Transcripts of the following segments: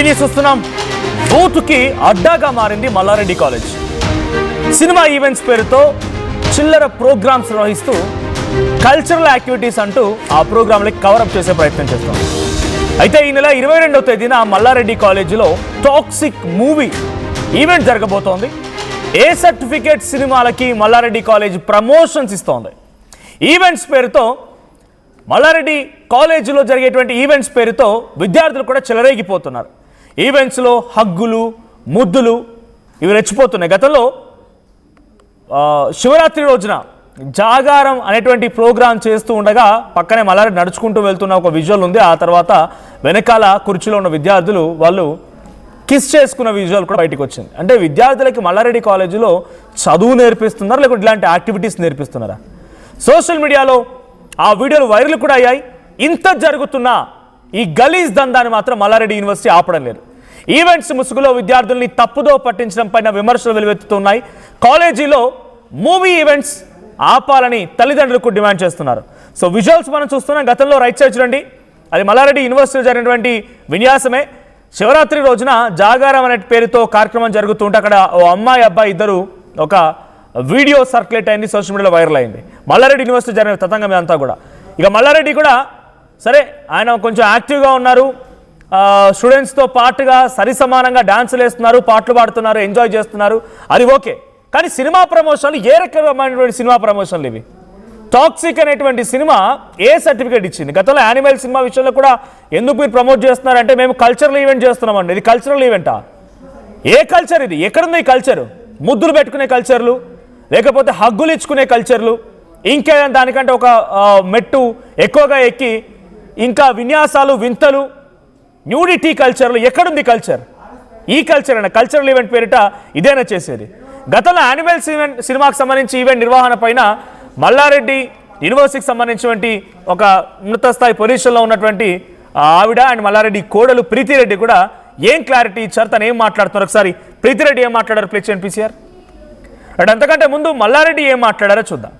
News చూస్తున్నాం. బూత్కి అడ్డాగా మారింది మల్లారెడ్డి కాలేజ్. సినిమా ఈవెంట్స్ పేరుతో చిల్లర ప్రోగ్రామ్స్ నిర్వహిస్తూ కల్చరల్ యాక్టివిటీస్ అంటూ ఆ ప్రోగ్రాంలకి కవరప్ చేసే ప్రయత్నం చేస్తాం. అయితే ఈ నెల 22వ తేదీన మల్లారెడ్డి కాలేజీలో టాక్సిక్ మూవీ ఈవెంట్ జరగబోతోంది. ఏ సర్టిఫికేట్ సినిమాలకి మల్లారెడ్డి కాలేజ్ ప్రమోషన్స్ ఇస్తోంది. ఈవెంట్స్ పేరుతో మల్లారెడ్డి కాలేజీలో జరిగేటువంటి ఈవెంట్స్ పేరుతో విద్యార్థులు కూడా చెలరేగిపోతున్నారు. ఈవెంట్స్లో హగ్గులు, ముద్దులు ఇవి రెచ్చిపోతున్నాయి. గతంలో శివరాత్రి రోజున జాగారం అనేటువంటి ప్రోగ్రాం చేస్తూ ఉండగా పక్కనే మల్లారెడ్డి నడుచుకుంటూ వెళ్తున్న ఒక విజువల్ ఉంది. ఆ తర్వాత వెనకాల కుర్చీలో ఉన్న విద్యార్థులు వాళ్ళు కిస్ చేసుకున్న విజువల్ కూడా బయటకు వచ్చింది. అంటే విద్యార్థులకి మల్లారెడ్డి కాలేజీలో చదువు నేర్పిస్తున్నారు, లేకుంటే ఇలాంటి యాక్టివిటీస్ నేర్పిస్తున్నారా? సోషల్ మీడియాలో ఆ వీడియోలు వైరల్ కూడా అయ్యాయి. ఇంత జరుగుతున్నా ఈ గలీజ్ దందాన్ని మాత్రం మల్లారెడ్డి యూనివర్సిటీ ఆపడం లేదు. ఈవెంట్స్ ముసుగులో విద్యార్థుల్ని తప్పుదో పట్టించడం పైన విమర్శలు వెలువెత్తుతున్నాయి. కాలేజీలో మూవీ ఈవెంట్స్ ఆపాలని తల్లిదండ్రులకు డిమాండ్ చేస్తున్నారు. సో విజువల్స్ మనం చూస్తున్నాం. గతంలో రైట్ సైడ్ చూడండి, అది మల్లారెడ్డి యూనివర్సిటీలో జరిగినటువంటి విన్యాసమే. శివరాత్రి రోజున జాగారం అనే పేరుతో కార్యక్రమం జరుగుతుంటే అక్కడ ఓ అమ్మాయి అబ్బాయి ఇద్దరు ఒక వీడియో సర్క్యులేట్ అయింది, సోషల్ మీడియాలో వైరల్ అయింది. మల్లారెడ్డి యూనివర్సిటీ జరిగిన తతంగం అంతా కూడా. ఇక మల్లారెడ్డి కూడా సరే ఆయన కొంచెం యాక్టివ్గా ఉన్నారు, స్టూడెంట్స్తో పాటుగా సరి సమానంగా డాన్సులు వేస్తున్నారు, పాటలు పాడుతున్నారు, ఎంజాయ్ చేస్తున్నారు, అది ఓకే. కానీ సినిమా ప్రమోషన్లు ఏ రకమైనటువంటి సినిమా ప్రమోషన్లు ఇవి? టాక్సిక్ అనేటువంటి సినిమా ఏ సర్టిఫికేట్ ఇచ్చింది? గతంలో యానిమల్ సినిమా విషయంలో కూడా ఎందుకు మీరు ప్రమోట్ చేస్తున్నారంటే మేము కల్చరల్ ఈవెంట్ చేస్తున్నామండి. ఇది కల్చరల్ ఈవెంటా? ఏ కల్చర్ ఇది? ఎక్కడుంది ఈ కల్చరు? ముద్దులు పెట్టుకునే కల్చర్లు, లేకపోతే హగ్గులు ఇచ్చుకునే కల్చర్లు, ఇంకేదైనా దానికంటే ఒక మెట్టు ఎక్కువగా ఎక్కి ఇంకా విన్యాసాలు, వింతలు, న్యూడిటీ కల్చర్లు, ఎక్కడుంది కల్చర్? ఈ కల్చర్ అయినా కల్చరల్ ఈవెంట్ పేరిట ఇదేనా చేసేది? గతంలో యానిమల్ సినిమాకి సంబంధించి ఈవెంట్ నిర్వహణ పైన మల్లారెడ్డి యూనివర్సిటీకి సంబంధించినటువంటి ఒక ఉన్నత స్థాయి పొజిషన్లో ఉన్నటువంటి ఆవిడ అండ్ మల్లారెడ్డి కోడలు ప్రీతిరెడ్డి కూడా ఏం క్లారిటీ ఇచ్చారు, తను ఏం మాట్లాడుతున్నారు? ఒకసారి ప్రీతిరెడ్డి ఏం మాట్లాడారు ప్లీజ్ ఎన్పిసిఆర్. అండ్ అంతకంటే ముందు మల్లారెడ్డి ఏం మాట్లాడారో చూద్దాం.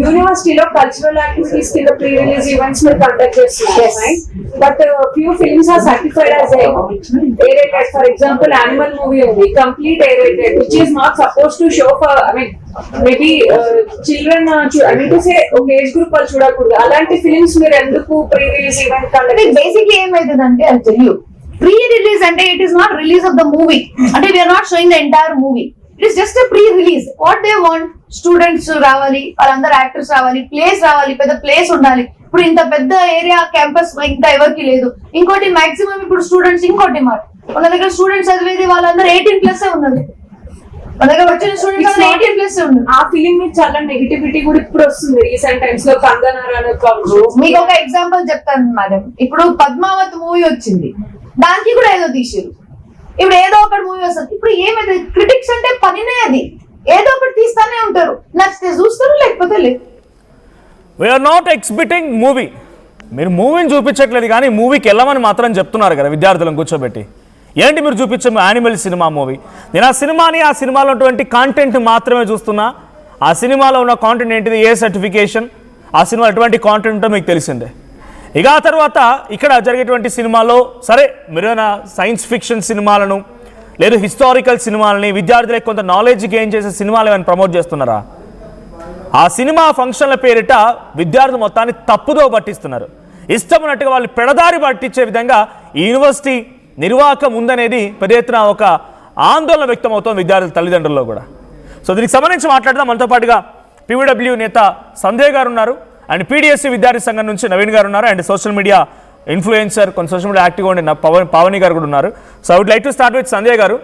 యూనివర్సిటీలో కల్చరల్ యాక్టివిటీస్ కింద ప్రీ రిలీజ్ ఈవెంట్స్ మీరు కండక్ట్ చేస్తున్నాయి. But few films are certified as A-rated. For example animal movie ఉంది complete A-rated, which is not suppose to show for maybe children, I mean to say ఒక age group వాళ్ళు చూడకూడదు. అలాంటి films మీరు ఎందుకు pre release event conduct? Basically ఏమైతుందంటే అది తెలియదు. ప్రీ రిలీజ్ అంటే it is not release of the movie, అంటే we are not showing the entire movie. It is just pre release. What they want, students రావాలి, వాళ్ళందరూ యాక్టర్స్ రావాలి, ప్లేస్ రావాలి, పెద్ద ప్లేస్ ఉండాలి. ఇప్పుడు ఇంత పెద్ద ఏరియా క్యాంపస్ ఇంకా ఎవరికి లేదు. ఇంకోటి మాక్సిమం ఇప్పుడు స్టూడెంట్స్, ఇంకోటి మాట మన దగ్గర స్టూడెంట్స్ చదివేది వాళ్ళందరూ 18+ ఉన్నది. మన దగ్గర వచ్చిన స్టూడెంట్స్ 18+ ఉన్నది. ఆ ఫిలిం మీద చాలా నెగిటివిటీ కూడా ఇప్పుడు వస్తుంది రీసెంట్ టైమ్స్ లో. మీకు ఒక ఎగ్జాంపుల్ చెప్తాను మేడం. ఇప్పుడు పద్మావతి మూవీ వచ్చింది, దానికి కూడా ఏదో తీసారు. ఇప్పుడు ఏదో ఒకటి మూవీ వస్తుంది. ఇప్పుడు ఏమైతే క్రిటిక్స్ అంటే పనినే అది, ఏదో ఒకటి తీస్తానే ఉంటారు, నచ్చితే చూస్తారు, లేకపోతే లేదు. We're not exhibiting movie. మీరు మూవీని చూపించట్లేదు కానీ మూవీకి వెళ్ళమని మాత్రం చెప్తున్నారు కదా విద్యార్థులను కూర్చోబెట్టి. ఏంటి మీరు చూపించాము యానిమల్ సినిమా మూవీ? నేను ఆ సినిమాని, ఆ సినిమాలో ఉన్నటువంటి కాంటెంట్ మాత్రమే చూస్తున్నా. ఆ సినిమాలో ఉన్న కాంటెంట్ ఏంటిది, ఏ సర్టిఫికేషన్, ఆ సినిమా ఎటువంటి కాంటెంట్ ఉంటో మీకు తెలిసిందే. ఇక ఆ తర్వాత ఇక్కడ జరిగేటువంటి సినిమాలో సరే మీరైనా సైన్స్ ఫిక్షన్ సినిమాలను లేదు హిస్టారికల్ సినిమాలని విద్యార్థులకు కొంత నాలెడ్జ్ గెయిన్ చేసే సినిమాలు ఏమైనా ప్రమోట్ చేస్తున్నారా? ఆ సినిమా ఫంక్షన్ల పేరిట విద్యార్థులు మొత్తాన్ని తప్పుదో పట్టిస్తున్నారు. ఇష్టం ఉన్నట్టుగా వాళ్ళు పెడదారి పట్టించే విధంగా ఈ యూనివర్సిటీ నిర్వాహకం ఉందనేది పెద్ద ఎత్తున ఒక ఆందోళన వ్యక్తమవుతోంది విద్యార్థుల తల్లిదండ్రుల్లో కూడా. సో దీనికి సంబంధించి మాట్లాడదాం. మనతో పాటుగా PVW నేత సంజయ్ గారు ఉన్నారు, అండ్ PDSC విద్యార్థి సంఘం నుంచి నవీన్ గారు ఉన్నారు, అండ్ సోషల్ మీడియా ఇన్ఫ్లుయెన్సర్, కొన్ని సోషల్ మీడియా యాక్టివ్గా ఉండే పావని గారు కూడా ఉన్నారు. So I would like to start with Sanjay garu.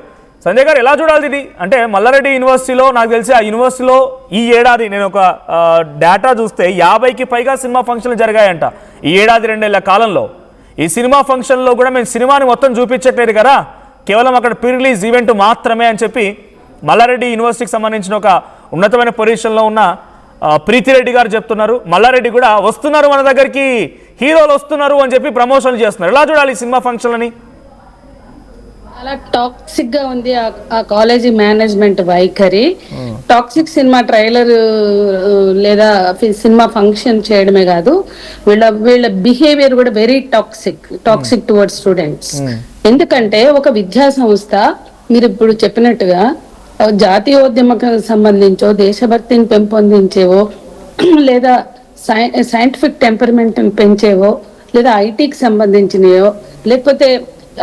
Sanjay గారు, ఎలా చూడాలి ఇది? అంటే మల్లారెడ్డి యూనివర్సిటీలో నాకు తెలిసి ఆ యూనివర్సిటీలో ఈ ఏడాది నేను ఒక డేటా చూస్తే 50కి పైగా సినిమా ఫంక్షన్లు జరిగాయంట ఈ ఏడాది 2 ఏళ్ల కాలంలో. ఈ సినిమా ఫంక్షన్లో కూడా మేము సినిమాని మొత్తం చూపించట్లేదు కదా, కేవలం అక్కడ ప్రీ రిలీజ్ ఈవెంట్ మాత్రమే అని చెప్పి మల్లారెడ్డి యూనివర్సిటీకి సంబంధించిన ఒక ఉన్నతమైన పొజిషన్లో ఉన్న ప్రీతిరెడ్డి గారు చెప్తున్నారు, మల్లారెడ్డి కూడా వస్తున్నారు మన దగ్గరికి, హీరోలు వస్తున్నారు అని చెప్పి ప్రమోషన్లు చేస్తున్నారు. ఎలా చూడాలి ఈ సినిమా ఫంక్షన్లని? చాలా టాక్సిక్ గా ఉంది ఆ కాలేజీ మేనేజ్మెంట్ వైఖరి. టాక్సిక్ సినిమా ట్రైలర్ లేదా సినిమా ఫంక్షన్ చేయడమే కాదు, వీళ్ళ బిహేవియర్ కూడా వెరీ టాక్సిక్ టువర్డ్స్ స్టూడెంట్స్. ఎందుకంటే ఒక విద్యా సంస్థ మీరు ఇప్పుడు చెప్పినట్టుగా జాతీయోద్యమకు సంబంధించో దేశభక్తిని పెంపొందించేవో లేదా సైంటిఫిక్ టెంపర్మెంట్ పెంచేవో లేదా ఐటీకి సంబంధించినవో లేకపోతే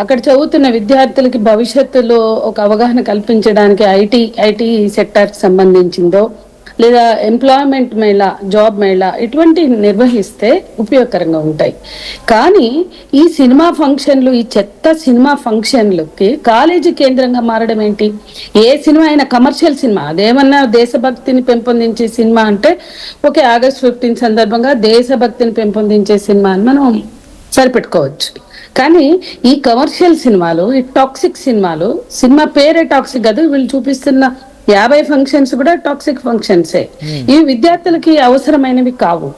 అక్కడ చదువుతున్న విద్యార్థులకి భవిష్యత్తులో ఒక అవగాహన కల్పించడానికి ఐటీ సెక్టార్కి సంబంధించిందో లేదా ఎంప్లాయ్మెంట్ మేళా, జాబ్ మేళా ఇటువంటి నిర్వహిస్తే ఉపయోగకరంగా ఉంటాయి. కానీ ఈ సినిమా ఫంక్షన్లు, ఈ చెత్త సినిమా ఫంక్షన్లకి కాలేజీ కేంద్రంగా మారడం ఏంటి? ఏ సినిమా అయినా కమర్షియల్ సినిమా, అదేమన్నా దేశభక్తిని పెంపొందించే సినిమా అంటే ఓకే, ఆగస్ట్ 15 సందర్భంగా దేశభక్తిని పెంపొందించే సినిమా అని మనం సరిపెట్టుకోవచ్చు. కానీ ఈ కమర్షియల్ సినిమాలు, ఈ టాక్సిక్ సినిమాలు, సినిమా పేరే టాక్సిక్ కాదు, వీళ్ళు చూపిస్తున్న 50 ఫంక్షన్స్ కూడా టాక్సిక్ ఫంక్షన్సే. ఇవి విద్యార్థులకి అవసరమైనవి కావు.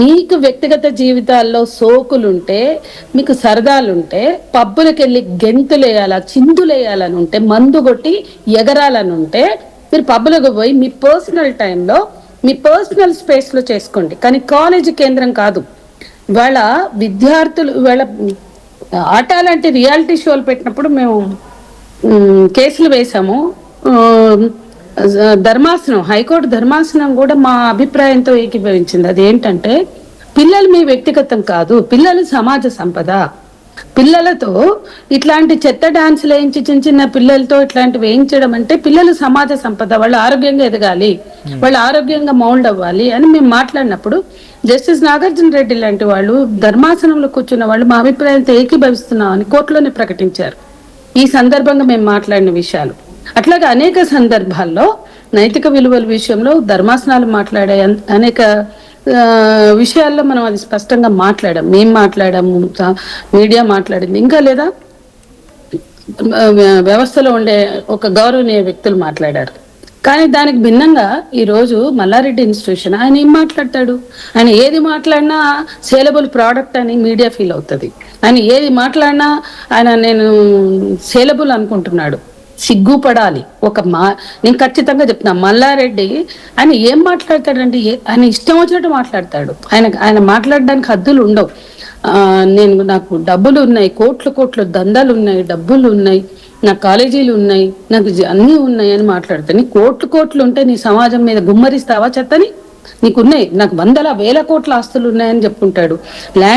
మీకు వ్యక్తిగత జీవితాల్లో సోకులుంటే, మీకు సరదాలుంటే, పబ్బులకు వెళ్ళి గెంతులేయాలా, చిందులేయాలని ఉంటే, మందు కొట్టి ఎగరాలని ఉంటే మీరు పబ్బులకు పోయి మీ పర్సనల్ టైంలో మీ పర్సనల్ స్పేస్ లో చేసుకోండి. కానీ కాలేజీ కేంద్రం కాదు. ఇవాళ విద్యార్థులు ఇవాళ ఆట లాంటి రియాలిటీ షోలు పెట్టినప్పుడు మేము కేసులు వేసాము. హైకోర్టు ధర్మాసనం కూడా మా అభిప్రాయంతో ఏకీభవించింది. అదేంటంటే పిల్లలు మీ వ్యక్తిగతం కాదు, పిల్లలు సమాజ సంపద. పిల్లలతో ఇట్లాంటి చెత్త డాన్సులు వేయించి చిన్న చిన్న పిల్లలతో ఇట్లాంటివి వేయించడం అంటే పిల్లలు సమాజ సంపద, వాళ్ళు ఆరోగ్యంగా ఎదగాలి, వాళ్ళు ఆరోగ్యంగా మౌల్డ్ అవ్వాలి అని మేము మాట్లాడినప్పుడు జస్టిస్ నాగార్జున రెడ్డి లాంటి వాళ్ళు ధర్మాసనంలో కూర్చున్న వాళ్ళు మా అభిప్రాయంతో ఏకీభవిస్తున్నామని కోర్టులోనే ప్రకటించారు. ఈ సందర్భంగా మేము మాట్లాడిన విషయాలు అట్లాగే అనేక సందర్భాల్లో నైతిక విలువల విషయంలో ధర్మాసనాలు మాట్లాడే అనేక విషయాల్లో మనం అది స్పష్టంగా మాట్లాడాం. మేము మాట్లాడాము, మీడియా మాట్లాడింది, ఇంకా లేదా వ్యవస్థలో ఉండే ఒక గౌరవనీయ వ్యక్తులు మాట్లాడారు. కానీ దానికి భిన్నంగా ఈ రోజు మల్లారెడ్డి ఇన్స్టిట్యూషన్ ఆయన ఏం మాట్లాడతాడు? ఆయన ఏది మాట్లాడినా సేలబుల్ ప్రోడక్ట్ అని మీడియా ఫీల్ అవుతుంది. ఆయన ఏది మాట్లాడినా నేను సేలబుల్ అనుకుంటున్నాడు. సిగ్గుపడాలి. నేను ఖచ్చితంగా చెప్తున్నా, మల్లారెడ్డి ఆయన ఏం మాట్లాడతాడండి? ఆయన ఇష్టం వచ్చినట్టు మాట్లాడతాడు. ఆయన మాట్లాడడానికి హద్దులు ఉండవు. నాకు డబ్బులు ఉన్నాయి, కోట్లు దందాలు ఉన్నాయి, డబ్బులు ఉన్నాయి, నాకు కాలేజీలు ఉన్నాయి, నాకు అన్నీ ఉన్నాయి అని మాట్లాడతాను. నీ కోట్లు ఉంటే నీ సమాజం మీద గుమ్మరిస్తావా చెత్తని? నీకున్నాయి, నాకు 100,000 కోట్ల ఆస్తులు ఉన్నాయని చెప్పుకుంటాడు.